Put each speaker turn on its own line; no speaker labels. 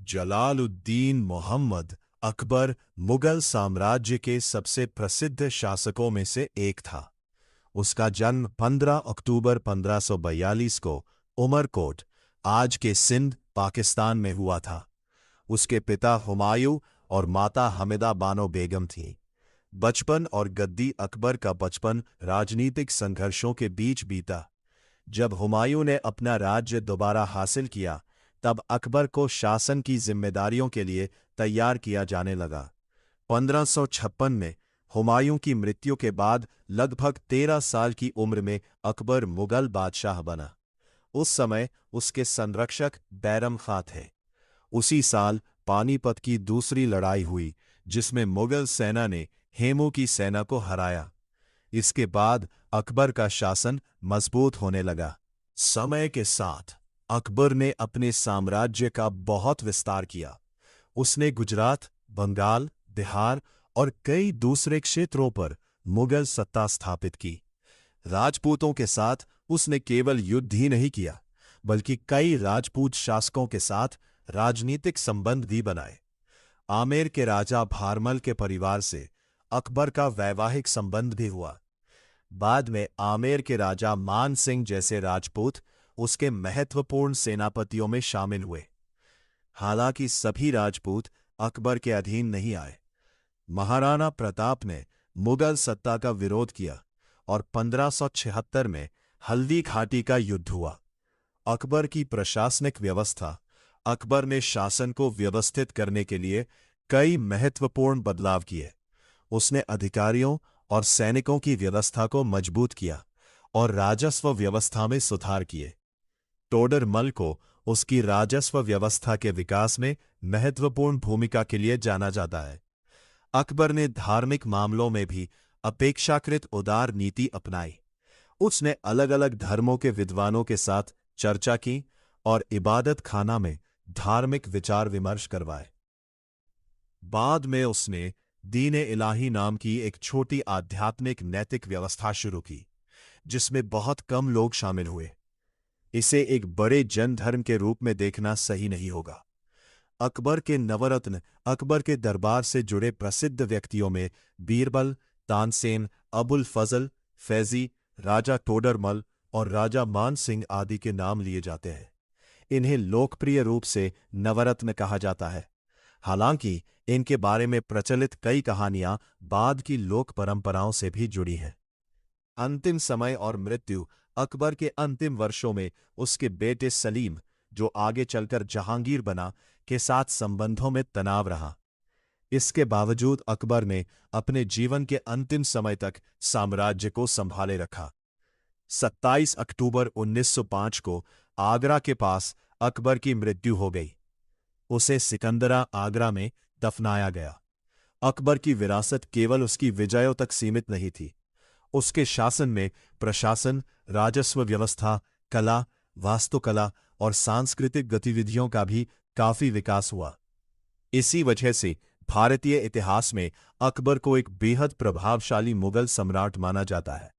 जलालुद्दीन मोहम्मद अकबर मुगल साम्राज्य के सबसे प्रसिद्ध शासकों में से एक था। उसका जन्म 15 अक्टूबर 1542 को उमरकोट, आज के सिंध, पाकिस्तान में हुआ था। उसके पिता हुमायूं और माता हमिदा बानो बेगम थीं। बचपन और गद्दी अकबर का बचपन राजनीतिक संघर्षों के बीच बीता। जब हुमायूं ने अपना राज्य दोबारा हासिल किया, तब अकबर को शासन की जिम्मेदारियों के लिए तैयार किया जाने लगा। 1556 में हुमायूं की मृत्यु के बाद लगभग 13 साल की उम्र में अकबर मुगल बादशाह बना। उस समय उसके संरक्षक बैरम खां थे। उसी साल पानीपत की दूसरी लड़ाई हुई, जिसमें मुगल सेना ने हेमू की सेना को हराया। इसके बाद अकबर का शासन मजबूत होने लगा। समय के साथ अकबर ने अपने साम्राज्य का बहुत विस्तार किया। उसने गुजरात, बंगाल, बिहार और कई दूसरे क्षेत्रों पर मुगल सत्ता स्थापित की। राजपूतों के साथ उसने केवल युद्ध ही नहीं किया, बल्कि कई राजपूत शासकों के साथ राजनीतिक संबंध भी बनाए। आमेर के राजा भारमल के परिवार से अकबर का वैवाहिक संबंध भी हुआ। बाद में आमेर के राजा मान सिंह जैसे राजपूत उसके महत्वपूर्ण सेनापतियों में शामिल हुए। हालांकि सभी राजपूत अकबर के अधीन नहीं आए। महाराणा प्रताप ने मुगल सत्ता का विरोध किया और 1576 में हल्दी घाटी का युद्ध हुआ। अकबर की प्रशासनिक व्यवस्था। अकबर ने शासन को व्यवस्थित करने के लिए कई महत्वपूर्ण बदलाव किए। उसने अधिकारियों और सैनिकों की व्यवस्था को मजबूत किया और राजस्व व्यवस्था में सुधार किए। टोडरमल को उसकी राजस्व व्यवस्था के विकास में महत्वपूर्ण भूमिका के लिए जाना जाता है। अकबर ने धार्मिक मामलों में भी अपेक्षाकृत उदार नीति अपनाई। उसने अलग अलग धर्मों के विद्वानों के साथ चर्चा की और इबादत खाना में धार्मिक विचार विमर्श करवाए। बाद में उसने दीन इलाही नाम की एक छोटी आध्यात्मिक नैतिक व्यवस्था शुरू की, जिसमें बहुत कम लोग शामिल हुए। इसे एक बड़े जन धर्म के रूप में देखना सही नहीं होगा। अकबर के नवरत्न, अकबर के दरबार से जुड़े प्रसिद्ध व्यक्तियों में बीरबल, तानसेन, अबुल फजल, फैजी, राजा टोडरमल और राजा मान सिंह आदि के नाम लिए जाते हैं। इन्हें लोकप्रिय रूप से नवरत्न कहा जाता है। हालांकि इनके बारे में प्रचलित कई कहानियां बाद की लोक परंपराओं से भी जुड़ी हैं। अंतिम समय और मृत्यु। अकबर के अंतिम वर्षों में उसके बेटे सलीम, जो आगे चलकर जहांगीर बना, के साथ संबंधों में तनाव रहा। इसके बावजूद अकबर ने अपने जीवन के अंतिम समय तक साम्राज्य को संभाले रखा। 27 अक्टूबर 1905 को आगरा के पास अकबर की मृत्यु हो गई। उसे सिकंदरा, आगरा में दफनाया गया। अकबर की विरासत केवल उसकी विजयों तक सीमित नहीं थी। उसके शासन में प्रशासन, राजस्व व्यवस्था, कला, वास्तुकला और सांस्कृतिक गतिविधियों का भी काफी विकास हुआ। इसी वजह से भारतीय इतिहास में अकबर को एक बेहद प्रभावशाली मुगल सम्राट माना जाता है।